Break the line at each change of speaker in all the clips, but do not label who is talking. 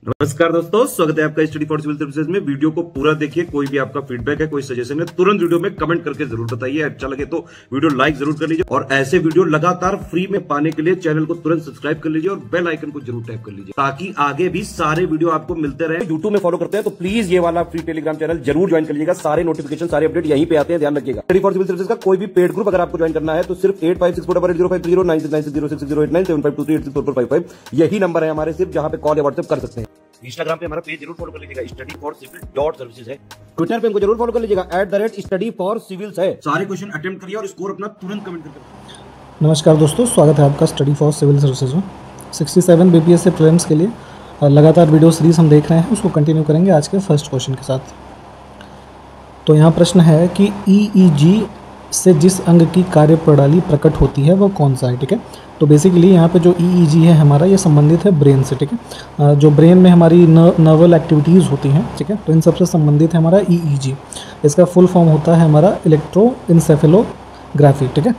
नमस्कार दोस्तों, स्वागत है आपका स्टडी फॉर सिविल सर्विसेज में। वीडियो को पूरा देखिए। कोई भी आपका फीडबैक है, कोई सजेशन है, तुरंत वीडियो में कमेंट करके जरूर बताइए। अच्छा लगे तो वीडियो लाइक जरूर कर लीजिए और ऐसे वीडियो लगातार फ्री में पाने के लिए चैनल को तुरंत सब्सक्राइब कर लीजिए और बेल आइकन को जरूर टैप कर लीजिए ताकि आगे भी सारे वीडियो आपको मिलते रहे। यूट्यूब में फॉलो करते हैं तो प्लीज ये वाला फ्री टेलीग्राम चैनल जरूर ज्वाइन कर लीजिएगा। सारे नोटिफिकेशन, सारे अपडेट यहीं पे आते हैं, ध्यान रखिएगा। स्टडी फॉर सिविल सर्विसेज का कोई भी पेड ग्रुप अगर आपको ज्वाइन करना है तो सिर्फ 856480530969608606089453864455 यही नंबर है हमारे, सिर्फ जहां पे कॉल या व्हाट्सएप कर सकते हैं। इंस्टाग्राम पे हमारा पेज जरूर फॉलो कर लीजिएगा, स्टडी फॉर सिविल .सर्विसेज है। ट्विटर पे हमको जरूर फॉलो कर लीजिएगा, @study for civils है। सारे क्वेश्चन अटेम्प्ट करिए और स्कोर अपना तुरंत कमेंट करके।
नमस्कार दोस्तों, स्वागत है आपका स्टडी फॉर सिविल सर्विसेज में। 67 बीपीएससी प्रीलिम्स के लिए लगातार वीडियो सीरीज हम देख रहे हैं, उसको कंटिन्यू करेंगे आज के फर्स्ट क्वेश्चन के साथ। तो यहाँ प्रश्न है कि ईईजी से जिस अंग की कार्य प्रणाली प्रकट होती है वह कौन सा है। ठीक है, तो बेसिकली यहाँ पे जो ईईजी है हमारा, ये संबंधित है ब्रेन से। ठीक है, जो ब्रेन में हमारी नर्वल एक्टिविटीज़ होती हैं, ठीक है, तो इन सबसे संबंधित है हमारा ईईजी। इसका फुल फॉर्म होता है हमारा इलेक्ट्रोइंसेफेलोग्राफी। ठीक है,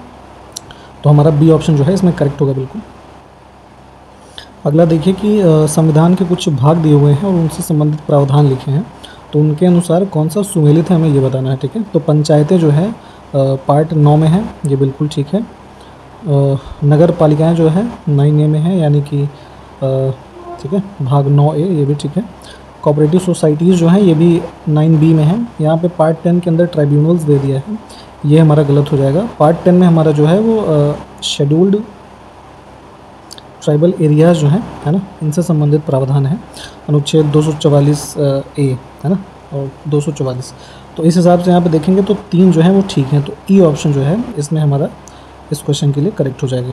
तो हमारा बी ऑप्शन जो है इसमें करेक्ट होगा बिल्कुल। अगला देखिए कि संविधान के कुछ भाग दिए हुए हैं और उनसे संबंधित प्रावधान लिखे हैं, तो उनके अनुसार कौन सा सुमेलित है हमें ये बताना है। ठीक है, तो पंचायतें जो है पार्ट 9 में है, ये बिल्कुल ठीक है। नगर पालिकाएँ जो है 9A में है, यानी कि ठीक है भाग 9A, ये भी ठीक है। कोऑपरेटिव सोसाइटीज़ जो हैं ये भी 9B में है। यहाँ पे पार्ट 10 के अंदर ट्राइब्यूनल्स दे दिया है, ये हमारा गलत हो जाएगा। पार्ट 10 में हमारा जो है वो शेड्यूल्ड ट्राइबल एरियाज़ जो हैं, है ना, इनसे संबंधित प्रावधान है। अनुच्छेद 244A है ना, और 244। तो इस हिसाब से यहाँ पे देखेंगे तो 3 जो है वो ठीक है, तो ई ऑप्शन जो है इसमें हमारा इस क्वेश्चन के लिए करेक्ट हो जाएगा।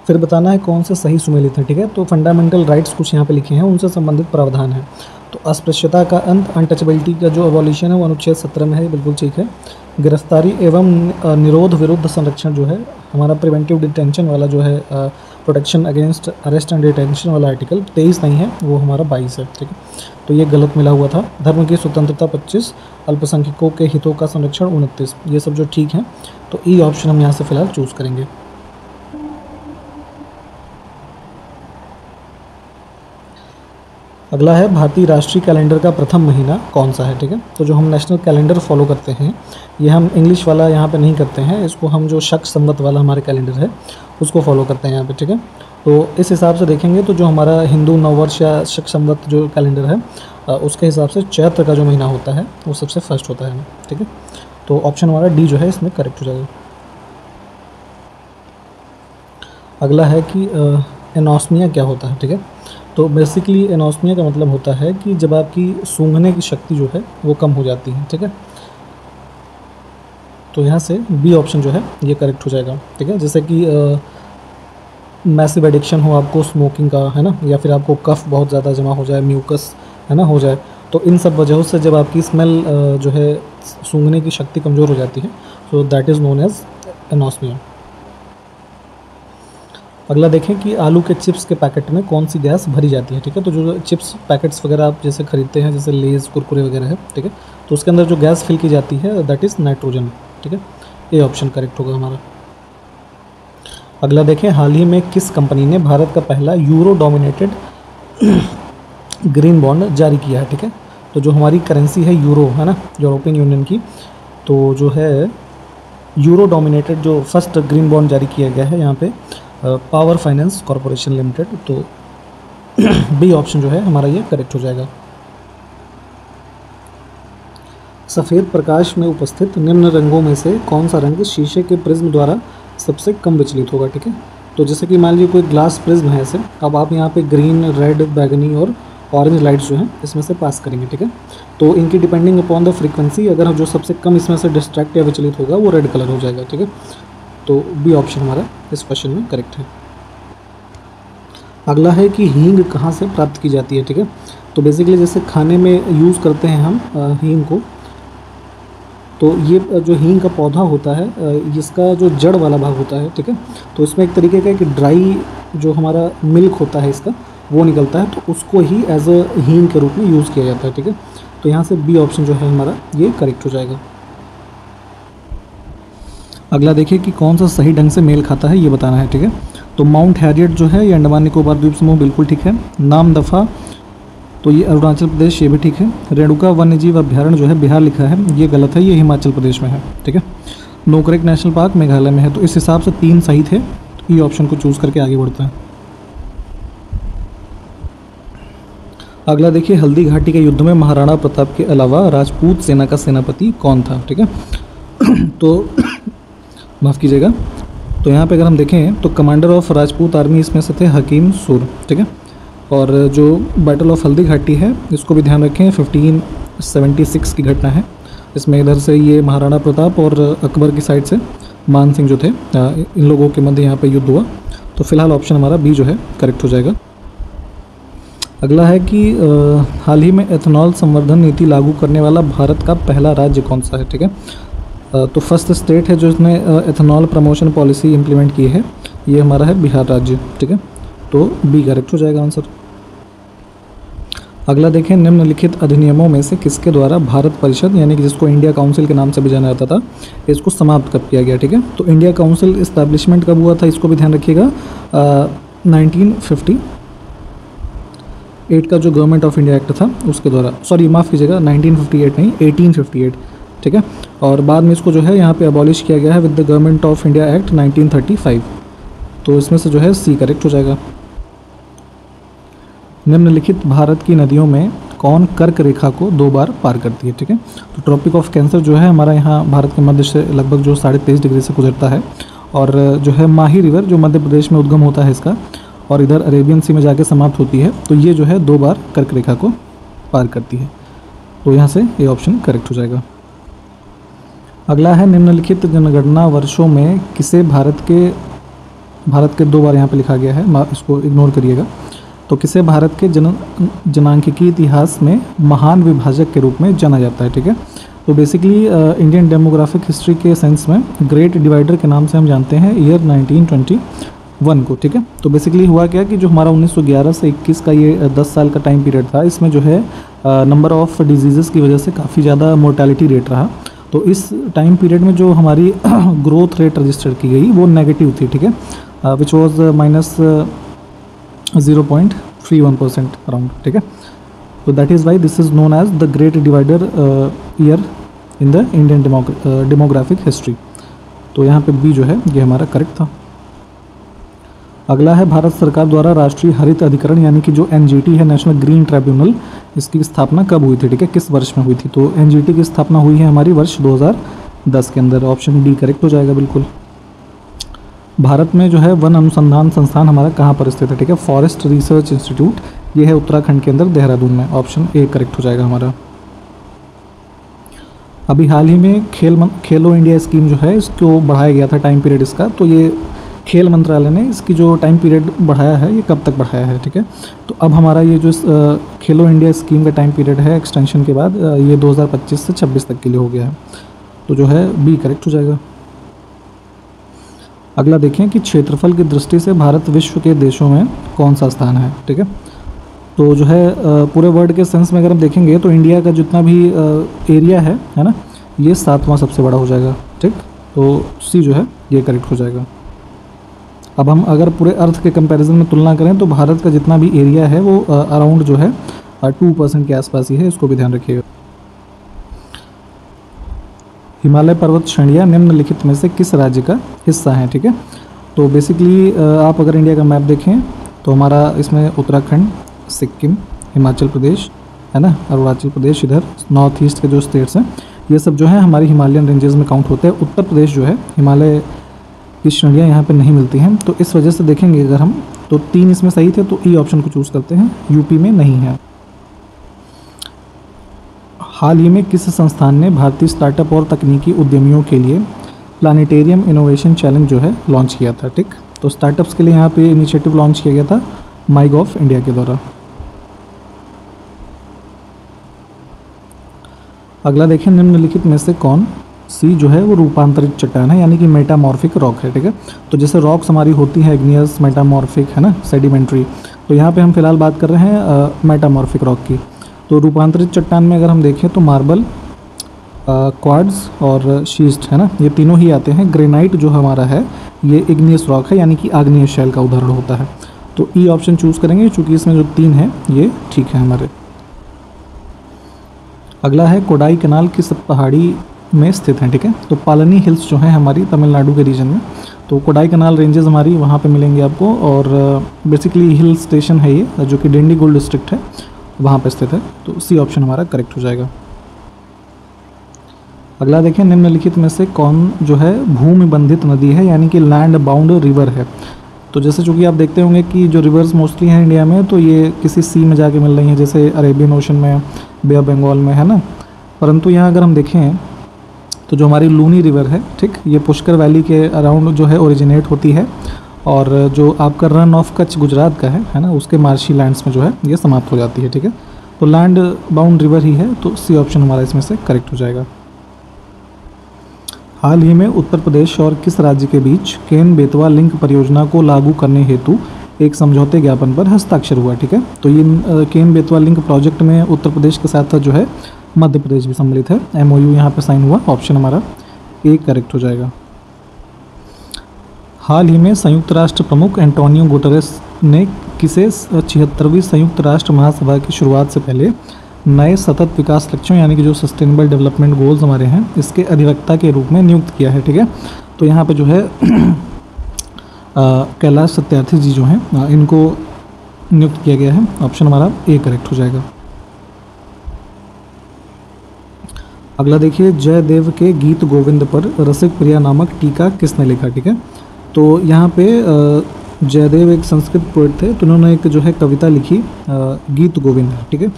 फिर बताना है कौन से सही सुमेलित है। ठीक है, तो फंडामेंटल राइट्स कुछ यहाँ पे लिखे हैं, उनसे संबंधित प्रावधान है। तो अस्पृश्यता का अंत, अनटचेबिलिटी का जो एबॉलिशन है वो अनुच्छेद 17 में है, बिल्कुल ठीक है। गिरफ्तारी एवं निरोध विरुद्ध संरक्षण जो है हमारा, प्रिवेंटिव डिटेंशन वाला जो है, protection against arrest and detention वाला आर्टिकल 23 नहीं है, वो हमारा 22 है। ठीक है, तो ये गलत मिला हुआ था। धर्म की स्वतंत्रता 25, अल्पसंख्यकों के हितों का संरक्षण 29, ये सब जो ठीक है, तो ई ऑप्शन हम यहाँ से फिलहाल चूज़ करेंगे। अगला है भारतीय राष्ट्रीय कैलेंडर का प्रथम महीना कौन सा है। ठीक है, तो जो हम नेशनल कैलेंडर फॉलो करते हैं, ये हम इंग्लिश वाला यहाँ पे नहीं करते हैं, इसको हम जो शक संवत वाला हमारे कैलेंडर है उसको फॉलो करते हैं यहाँ पे। ठीक है, तो इस हिसाब से देखेंगे तो जो हमारा हिंदू नववर्ष या शक संवत जो कैलेंडर है, उसके हिसाब से चैत्र का जो महीना होता है वो सबसे फर्स्ट होता है। ठीक है, तो ऑप्शन हमारा डी जो है इसमें करेक्ट हो जाएगा। अगला है कि एनोस्मिया क्या होता है। ठीक है, तो बेसिकली एनोस्मिया का मतलब होता है कि जब आपकी सूंघने की शक्ति जो है वो कम हो जाती है। ठीक है, तो यहाँ से बी ऑप्शन जो है ये करेक्ट हो जाएगा। ठीक है, जैसे कि मैसिव एडिक्शन हो आपको स्मोकिंग का, है ना, या फिर आपको कफ बहुत ज़्यादा जमा हो जाए, म्यूकस है ना हो जाए, तो इन सब वजहों से जब आपकी स्मेल जो है सूंघने की शक्ति कमज़ोर हो जाती है, तो that is known as anosmia. अगला देखें कि आलू के चिप्स के पैकेट में कौन सी गैस भरी जाती है। ठीक है, तो जो चिप्स पैकेट्स वगैरह आप जैसे खरीदते हैं, जैसे लेज़ कुरकुरे वगैरह है, ठीक है, तो उसके अंदर जो गैस फिल की जाती है दैट इज़ नाइट्रोजन। ठीक है, ये ऑप्शन करेक्ट होगा हमारा। अगला देखें, हाल ही में किस कंपनी ने भारत का पहला यूरो डोमिनेटेड ग्रीन बॉन्ड जारी किया है। ठीक है, तो जो हमारी करेंसी है यूरो, है ना, यूरोपियन यूनियन की, तो जो है यूरो डोमिनेटेड जो फर्स्ट ग्रीन बॉन्ड जारी किया गया है यहाँ पे पावर फाइनेंस कॉरपोरेशन लिमिटेड, तो बी ऑप्शन जो है हमारा ये करेक्ट हो जाएगा। सफ़ेद प्रकाश में उपस्थित निम्न रंगों में से कौन सा रंग शीशे के प्रिज्म द्वारा सबसे कम विचलित होगा। ठीक है, तो जैसे कि मान लीजिए कोई ग्लास प्रिज्म है ऐसे, अब आप यहाँ पे ग्रीन, रेड, बैगनी और ऑरेंज लाइट्स जो हैं इसमें से पास करेंगे। ठीक है, तो इनकी डिपेंडिंग अपॉन द फ्रीक्वेंसी, अगर जो सबसे कम इसमें से डिस्ट्रैक्ट या विचलित होगा वो रेड कलर हो जाएगा। ठीक है, तो बी ऑप्शन हमारा इस क्वेश्चन में करेक्ट है। अगला है कि हींग कहाँ से प्राप्त की जाती है। ठीक है, तो बेसिकली जैसे खाने में यूज़ करते हैं हम हींग को, तो ये जो हींग का पौधा होता है, इसका जो जड़ वाला भाग होता है, ठीक है, तो इसमें एक तरीके का कि ड्राई जो हमारा मिल्क होता है इसका वो निकलता है, तो उसको ही एज अ हींग के रूप में यूज़ किया जाता है। ठीक है, तो यहाँ से बी ऑप्शन जो है हमारा ये करेक्ट हो जाएगा। अगला देखिए कि कौन सा सही ढंग से मेल खाता है ये बताना है। ठीक है, तो माउंट हैरियट जो है ये अंडमान निकोबार द्वीप समूह, बिल्कुल ठीक है। नाम दफ़ा तो ये अरुणाचल प्रदेश, ये भी ठीक है। रेणुका वन्यजीव अभ्यारण्य जो है बिहार लिखा है, ये गलत है, ये हिमाचल प्रदेश में है, ठीक है। नोकरेक नेशनल पार्क मेघालय में है। तो इस हिसाब से 3 सही थे, तो ये ऑप्शन को चूज़ करके आगे बढ़ते हैं। अगला देखिए, हल्दी घाटी के युद्ध में महाराणा प्रताप के अलावा राजपूत सेना का सेनापति कौन था, ठीक है। तो माफ़ कीजिएगा, तो यहाँ पे अगर हम देखें तो कमांडर ऑफ राजपूत आर्मी इसमें से थे हकीम सूर, ठीक है। और जो बैटल ऑफ हल्दी घाटी है इसको भी ध्यान रखें, 1576 की घटना है। इसमें इधर से ये महाराणा प्रताप और अकबर की साइड से मान सिंह जो थे, इन लोगों के मध्य यहाँ पे युद्ध हुआ। तो फिलहाल ऑप्शन हमारा बी जो है करेक्ट हो जाएगा। अगला है कि हाल ही में एथेनॉल संवर्धन नीति लागू करने वाला भारत का पहला राज्य कौन सा है, ठीक है। तो फर्स्ट स्टेट है जो इसने एथेनॉल प्रमोशन पॉलिसी इम्प्लीमेंट की है, ये हमारा है बिहार राज्य, ठीक है। तो बी करेक्ट हो जाएगा आंसर। अगला देखें, निम्नलिखित अधिनियमों में से किसके द्वारा भारत परिषद, यानी कि जिसको इंडिया काउंसिल के नाम से भी जाना जाता था, इसको समाप्त कब किया गया, ठीक है। तो इंडिया काउंसिल इस्टेब्लिशमेंट कब हुआ था, इसको भी ध्यान रखिएगा। 1958 का जो गवर्नमेंट ऑफ इंडिया एक्ट था उसके द्वारा, सॉरी माफ़ कीजिएगा, 1958 नहीं, 1858, ठीक है। और बाद में इसको जो है यहाँ पे अबॉलिश किया गया है with the government of India act 1935। तो इसमें से जो है सी करेक्ट हो जाएगा। निम्नलिखित भारत की नदियों में कौन कर्क रेखा को 2 बार पार करती है, ठीक है। तो ट्रॉपिक ऑफ कैंसर जो है हमारा यहाँ भारत के मध्य से लगभग जो 23.5 डिग्री से गुजरता है, और जो है माही रिवर जो मध्य प्रदेश में उद्गम होता है इसका, और इधर अरेबियन सी में जाके समाप्त होती है। तो ये जो है 2 बार कर्क रेखा को पार करती है। तो यहाँ से ये ऑप्शन करेक्ट हो जाएगा। अगला है, निम्नलिखित जनगणना वर्षों में किसे भारत के 2 बार यहाँ पे लिखा गया है, इसको इग्नोर करिएगा। तो किसे भारत के जनांकिकी इतिहास में महान विभाजक के रूप में जाना जाता है, ठीक है। तो बेसिकली इंडियन डेमोग्राफिक हिस्ट्री के सेंस में ग्रेट डिवाइडर के नाम से हम जानते हैं ईयर 1921 को, ठीक है। तो बेसिकली हुआ क्या कि जो हमारा 1911 से 21 का ये 10 साल का टाइम पीरियड था, इसमें जो है नंबर ऑफ़ डिजीज़ की वजह से काफ़ी ज़्यादा मोर्टेलिटी रेट रहा। तो इस टाइम पीरियड में जो हमारी ग्रोथ रेट रजिस्टर की गई वो नेगेटिव थी, ठीक है, विच वॉज -0.31% अराउंड, ठीक है। तो that is why this is known as the great divider year in the Indian demographic history. तो यहाँ पे बी जो है ये हमारा करेक्ट था। अगला है, भारत सरकार द्वारा राष्ट्रीय हरित अधिकरण यानी कि जो NGT है, नेशनल ग्रीन ट्रिब्यूनल, इसकी स्थापना कब हुई थी, ठीक है, किस वर्ष में हुई थी। तो NGT की स्थापना हुई है हमारी वर्ष 2010 के अंदर। ऑप्शन डी करेक्ट हो जाएगा बिल्कुल। भारत में जो है वन अनुसंधान संस्थान हमारा कहाँ पर स्थित है, ठीक है, फॉरेस्ट रिसर्च इंस्टीट्यूट, ये है उत्तराखंड के अंदर देहरादून में। ऑप्शन ए करेक्ट हो जाएगा हमारा। अभी हाल ही में खेलो इंडिया स्कीम जो है इसको बढ़ाया गया था टाइम पीरियड इसका। तो ये खेल मंत्रालय ने इसकी जो टाइम पीरियड बढ़ाया है ये कब तक बढ़ाया है, ठीक है। तो अब हमारा ये जो खेलो इंडिया स्कीम का टाइम पीरियड है एक्सटेंशन के बाद, ये 2025 से 26 तक के लिए हो गया है। तो जो है बी करेक्ट हो जाएगा। अगला देखें कि क्षेत्रफल की दृष्टि से भारत विश्व के देशों में कौन सा स्थान है, ठीक है। तो जो है पूरे वर्ल्ड के सेंस में अगर हम देखेंगे तो इंडिया का जितना भी एरिया है ना, ये 7वां सबसे बड़ा हो जाएगा, ठीक। तो सी जो है ये करेक्ट हो जाएगा। अब हम अगर पूरे अर्थ के कंपैरिजन में तुलना करें तो भारत का जितना भी एरिया है वो अराउंड जो है 2% के आसपास ही है, इसको भी ध्यान रखिएगा। हिमालय पर्वत श्रेणियाँ निम्नलिखित में से किस राज्य का हिस्सा हैं, ठीक है। तो बेसिकली आप अगर इंडिया का मैप देखें तो हमारा इसमें उत्तराखंड, सिक्किम, हिमाचल प्रदेश है ना, अरुणाचल प्रदेश, इधर नॉर्थ ईस्ट के जो स्टेट्स हैं ये सब जो है हमारी हिमालयन रेंजेस में काउंट होते हैं। उत्तर प्रदेश जो है हिमालय की श्रेणियाँ यहाँ पे नहीं मिलती हैं। तो इस वजह से देखेंगे अगर हम तो 3 इसमें सही थे, तो ई ऑप्शन को चूज़ करते हैं, यूपी में नहीं है। हाल ही में किस संस्थान ने भारतीय स्टार्टअप और तकनीकी उद्यमियों के लिए प्लानिटेरियम इनोवेशन चैलेंज जो है लॉन्च किया था, ठीक। तो स्टार्टअप्स के लिए यहाँ पे इनिशिएटिव लॉन्च किया गया था माईगॉव इंडिया के द्वारा। अगला देखें, निम्नलिखित में से कौन सी जो है वो रूपांतरित चट्टान है यानी कि मेटामॉर्फिक रॉक है, ठीक है। तो जैसे रॉक्स हमारी होती है इग्नियस, मेटामॉर्फिक है ना, सेडिमेंट्री, तो यहाँ पे हम फिलहाल बात कर रहे हैं मेटामॉर्फिक रॉक की। तो रूपांतरित चट्टान में अगर हम देखें तो मार्बल, क्वार्ट्ज और शीस्ट है ना, ये तीनों ही आते हैं। ग्रेनाइट जो हमारा है ये इग्नियस रॉक है यानी कि आग्नेय शैल का उदाहरण होता है। तो ई ऑप्शन चूज़ करेंगे चूँकि इसमें जो 3 है ये ठीक है हमारे। अगला है कोडाई कनाल किस पहाड़ी में स्थित है, ठीक है। तो पालनी हिल्स जो है हमारी तमिलनाडु के रीजन में, तो कोडाई कनाल रेंजेस हमारी वहाँ पे मिलेंगे आपको, और बेसिकली हिल स्टेशन है ये जो कि डिंडीगुल डिस्ट्रिक्ट है वहाँ पे स्थित है। तो सी ऑप्शन हमारा करेक्ट हो जाएगा। अगला देखिए, निम्नलिखित में से कौन जो है भूमि बंधित नदी है, यानी कि लैंड बाउंड रिवर है। तो जैसे चूँकि आप देखते होंगे कि जो रिवर्स मोस्टली हैं इंडिया में, तो ये किसी सी में जाके मिल रही हैं, जैसे अरेबियन ओशन में, बे ऑफ बंगाल में, है ना। परंतु यहाँ अगर हम देखें तो जो हमारी लूनी रिवर है, ठीक, ये पुष्कर वैली के अराउंड जो है ओरिजिनेट होती है, और जो आपका रन ऑफ कच्छ गुजरात का है ना, उसके मार्शी लैंड्स में जो है ये समाप्त हो जाती है, ठीक है। तो लैंड बाउंड रिवर ही है, तो सी ऑप्शन हमारा इसमें से करेक्ट हो जाएगा। हाल ही में उत्तर प्रदेश और किस राज्य के बीच केन बेतवा लिंक परियोजना को लागू करने हेतु एक समझौते ज्ञापन पर हस्ताक्षर हुआ, ठीक है। तो ये केन बेतवा लिंक प्रोजेक्ट में उत्तर प्रदेश के साथ जो है मध्य प्रदेश भी सम्मिलित है। MOU यहाँ पे साइन हुआ, ऑप्शन हमारा ए करेक्ट हो जाएगा। हाल ही में संयुक्त राष्ट्र प्रमुख एंटोनियो गुटेरेस ने किसे 76वीं संयुक्त राष्ट्र महासभा की शुरुआत से पहले नए सतत विकास लक्ष्यों, यानी कि जो सस्टेनेबल डेवलपमेंट गोल्स हमारे हैं, इसके अधिवक्ता के रूप में नियुक्त किया है, ठीक है। तो यहाँ पे जो है कैलाश सत्यार्थी जी जो हैं इनको नियुक्त किया गया है, ऑप्शन हमारा ए करेक्ट हो जाएगा। अगला देखिए, जयदेव के गीत गोविंद पर रसिक प्रिया नामक टीका किसने लिखा, ठीक है। तो यहाँ पे जयदेव एक संस्कृत पोएट थे, तो उन्होंने एक जो है कविता लिखी गीत गोविंद, ठीक है,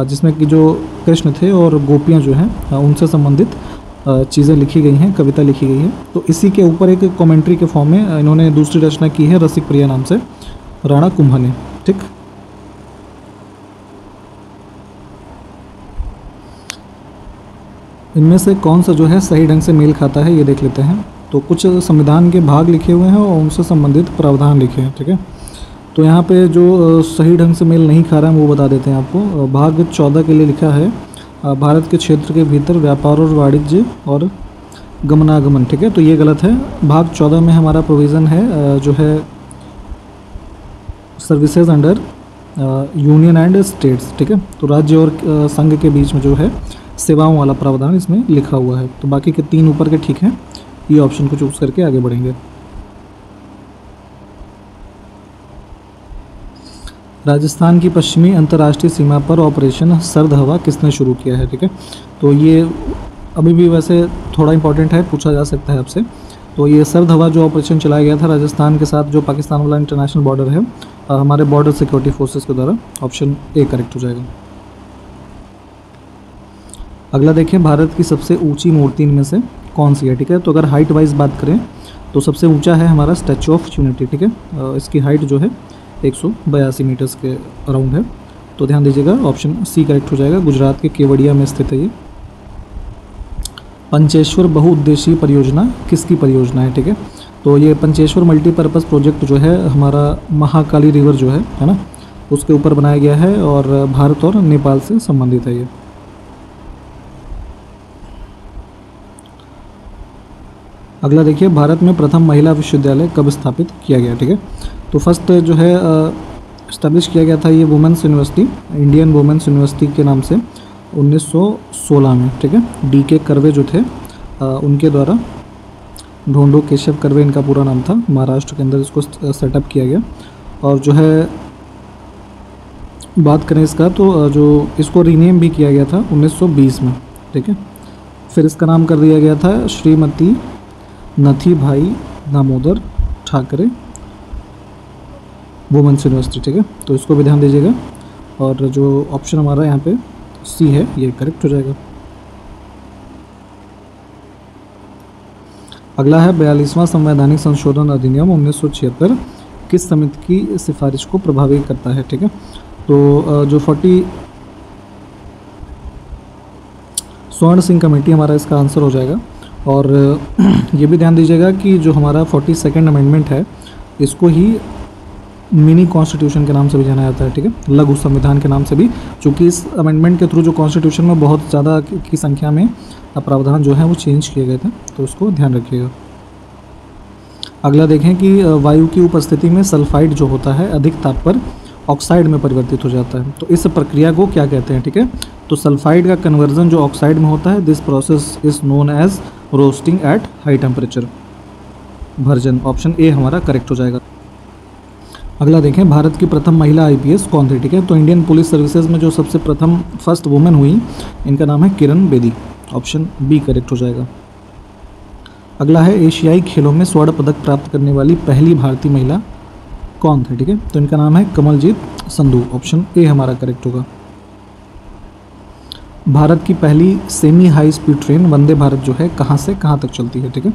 जिसमें कि जो कृष्ण थे और गोपियाँ जो हैं उनसे संबंधित चीज़ें लिखी गई हैं, कविता लिखी गई है। तो इसी के ऊपर एक कमेंट्री के फॉर्म में इन्होंने दूसरी रचना की है रसिक प्रिया नाम से, राणा कुंभ ने, ठीक। इनमें से कौन सा जो है सही ढंग से मेल खाता है, ये देख लेते हैं। तो कुछ संविधान के भाग लिखे हुए हैं और उनसे संबंधित प्रावधान लिखे हैं, ठीक है। तो यहाँ पे जो सही ढंग से मेल नहीं खा रहा है वो बता देते हैं आपको। भाग 14 के लिए लिखा है भारत के क्षेत्र के भीतर व्यापार और वाणिज्य और गमनागमन, ठीक है, तो ये गलत है। भाग 14 में हमारा प्रोविज़न है जो है services under union and states, ठीक है। तो राज्य और संघ के बीच में जो है सेवाओं वाला प्रावधान इसमें लिखा हुआ है। तो बाकी के 3 ऊपर के ठीक हैं, ये ऑप्शन को चूज करके आगे बढ़ेंगे। राजस्थान की पश्चिमी अंतर्राष्ट्रीय सीमा पर ऑपरेशन सर्द हवा किसने शुरू किया है, ठीक है। तो ये अभी भी वैसे थोड़ा इंपॉर्टेंट है, पूछा जा सकता है आपसे। तो ये सर्द हवा जो ऑपरेशन चलाया गया था राजस्थान के साथ, जो पाकिस्तान वाला इंटरनेशनल बॉर्डर है, हमारे बॉर्डर सिक्योरिटी फोर्सेस के द्वारा, ऑप्शन ए करेक्ट हो जाएगा। अगला देखिए, भारत की सबसे ऊंची मूर्ति इनमें से कौन सी है, ठीक है। तो अगर हाइट वाइज बात करें तो सबसे ऊंचा है हमारा स्टैचू ऑफ यूनिटी, ठीक है। इसकी हाइट जो है 182 मीटर्स के अराउंड है। तो ध्यान दीजिएगा, ऑप्शन सी करेक्ट हो जाएगा। गुजरात के केवड़िया में स्थित है ये। पंचेश्वर बहुउद्देशीय परियोजना किसकी परियोजना है, ठीक है। तो ये पंचेश्वर मल्टीपर्पज़ प्रोजेक्ट जो है हमारा महाकाली रिवर जो है ना, उसके ऊपर बनाया गया है और भारत और नेपाल से संबंधित है ये। अगला देखिए, भारत में प्रथम महिला विश्वविद्यालय कब स्थापित किया गया, ठीक है। तो फर्स्ट जो है इस्टेब्लिश किया गया था ये women's university, Indian women's university के नाम से 1916 में, ठीक है। DK कर्वे जो थे उनके द्वारा, ढोंडो केशव कर्वे इनका पूरा नाम था, महाराष्ट्र के अंदर इसको सेटअप किया गया। और जो है बात करें इसका, तो जो इसको रीनेम भी किया गया था 1920 में, ठीक है। फिर इसका नाम कर दिया गया था श्रीमती नथीभाई दामोदर ठाकरे वुमेंस यूनिवर्सिटी, ठीक है। तो इसको भी ध्यान दीजिएगा। और जो ऑप्शन हमारा यहाँ पे सी है ये करेक्ट हो जाएगा। अगला है 42वां संवैधानिक संशोधन अधिनियम 1976 किस समिति की सिफारिश को प्रभावित करता है, ठीक है। तो जो 40 स्वर्ण सिंह कमेटी हमारा इसका आंसर हो जाएगा। और ये भी ध्यान दीजिएगा कि जो हमारा 42nd अमेंडमेंट है इसको ही मिनी कॉन्स्टिट्यूशन के नाम से भी जाना जाता है, ठीक है, लघु संविधान के नाम से भी, क्योंकि इस अमेंडमेंट के थ्रू जो कॉन्स्टिट्यूशन में बहुत ज़्यादा की संख्या में प्रावधान जो है वो चेंज किए गए थे, तो उसको ध्यान रखिएगा। अगला देखें कि वायु की उपस्थिति में सल्फाइड जो होता है अधिक ताप पर ऑक्साइड में परिवर्तित हो जाता है। तो इस प्रक्रिया को क्या कहते हैं, ठीक है। तो सल्फाइड का कन्वर्जन जो ऑक्साइड में होता है, this process is known as roasting at high temperature. Version option A हमारा करेक्ट हो जाएगा। अगला देखें, भारत की प्रथम महिला IPS कौन थी, ठीक है। तो इंडियन पुलिस सर्विसेज में जो सबसे प्रथम फर्स्ट वुमेन हुई, इनका नाम है Kiran Bedi. Option B correct हो जाएगा। अगला है, एशियाई खेलों में स्वर्ण पदक प्राप्त करने वाली पहली भारतीय महिला कौन थे, ठीक है। तो इनका नाम है कमलजीत संधू। ऑप्शन ए हमारा करेक्ट होगा। भारत की पहली semi high speed train Vande Bharat जो है कहाँ से कहाँ तक चलती है, ठीक है।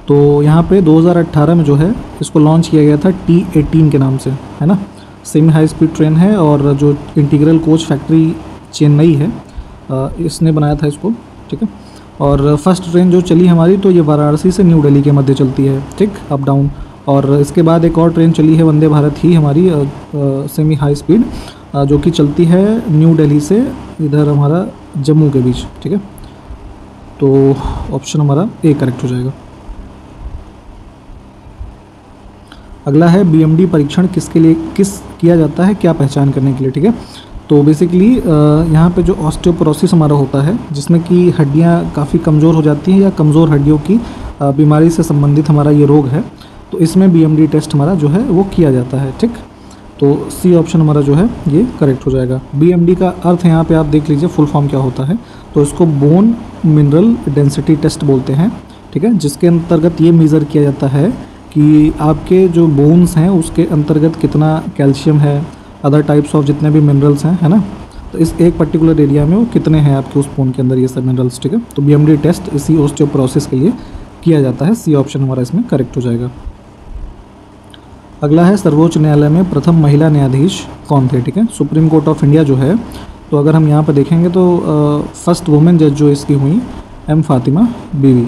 तो यहाँ पे 2018 में जो है इसको लॉन्च किया गया था T18 के नाम से, है ना। सेमी हाई स्पीड ट्रेन है और जो इंटीग्रल कोच फैक्ट्री चेन्नई है, इसने बनाया था इसको, ठीक है। और फर्स्ट ट्रेन जो चली हमारी, तो ये वाराणसी से न्यू दिल्ली के मध्य चलती है, ठीक, अप डाउन। और इसके बाद एक और ट्रेन चली है वंदे भारत ही हमारी, सेमी हाई स्पीड, जो कि चलती है न्यू दिल्ली से इधर हमारा जम्मू के बीच, ठीक है। तो ऑप्शन हमारा ए करेक्ट हो जाएगा। अगला है, BMD परीक्षण किसके लिए किया जाता है, क्या पहचान करने के लिए, ठीक है। तो बेसिकली यहाँ पे जो ऑस्टियोपोरोसिस हमारा होता है, जिसमें कि हड्डियाँ काफ़ी कमज़ोर हो जाती हैं या कमज़ोर हड्डियों की बीमारी से संबंधित हमारा ये रोग है, तो इसमें BMD टेस्ट हमारा जो है वो किया जाता है, ठीक। तो सी ऑप्शन हमारा जो है ये करेक्ट हो जाएगा। BMD का अर्थ यहाँ पे आप देख लीजिए फुल फॉर्म क्या होता है। तो इसको बोन मिनरल डेंसिटी टेस्ट बोलते हैं, ठीक है, जिसके अंतर्गत ये मेज़र किया जाता है कि आपके जो बोन्स हैं उसके अंतर्गत कितना कैल्शियम है, अदर टाइप्स ऑफ जितने भी मिनरल्स हैं, है ना। तो इस एक पर्टिकुलर एरिया में वो कितने हैं आपके उस बोन के अंदर, ये सब मिनरल्स, ठीक है। तो BMD टेस्ट इसी ऑस्टियोपोरोसिस के लिए किया जाता है। सी ऑप्शन हमारा इसमें करेक्ट हो जाएगा। अगला है, सर्वोच्च न्यायालय में प्रथम महिला न्यायाधीश कौन थे, ठीक है। सुप्रीम कोर्ट ऑफ इंडिया जो है, तो अगर हम यहाँ पर देखेंगे तो फर्स्ट वुमेन जज जो इसकी हुई M फातिमा बीवी।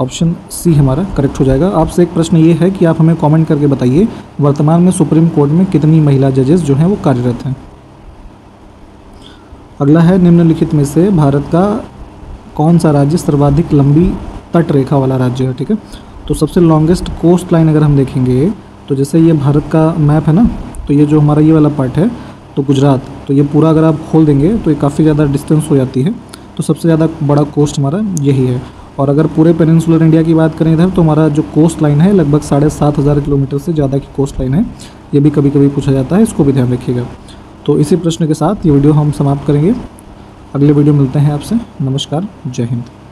ऑप्शन सी हमारा करेक्ट हो जाएगा। आपसे एक प्रश्न ये है कि आप हमें कमेंट करके बताइए, वर्तमान में सुप्रीम कोर्ट में कितनी महिला जजेस जो हैं वो कार्यरत हैं। अगला है, निम्नलिखित में से भारत का कौन सा राज्य सर्वाधिक लंबी तट रेखा वाला राज्य है, ठीक है। तो सबसे लॉन्गेस्ट कोस्ट लाइन अगर हम देखेंगे, तो जैसे ये भारत का मैप है ना, तो ये जो हमारा ये वाला पार्ट है, तो गुजरात, तो ये पूरा अगर आप खोल देंगे तो ये काफ़ी ज़्यादा डिस्टेंस हो जाती है। तो सबसे ज़्यादा बड़ा कोस्ट हमारा यही है। और अगर पूरे पेनिनसुलर इंडिया की बात करें इधर, तो हमारा जो कोस्ट लाइन है लगभग 7,500 किलोमीटर से ज़्यादा की कोस्ट लाइन है। ये भी कभी कभी पूछा जाता है, इसको भी ध्यान रखिएगा। तो इसी प्रश्न के साथ ये वीडियो हम समाप्त करेंगे। अगले वीडियो मिलते हैं आपसे। नमस्कार, जय हिंद।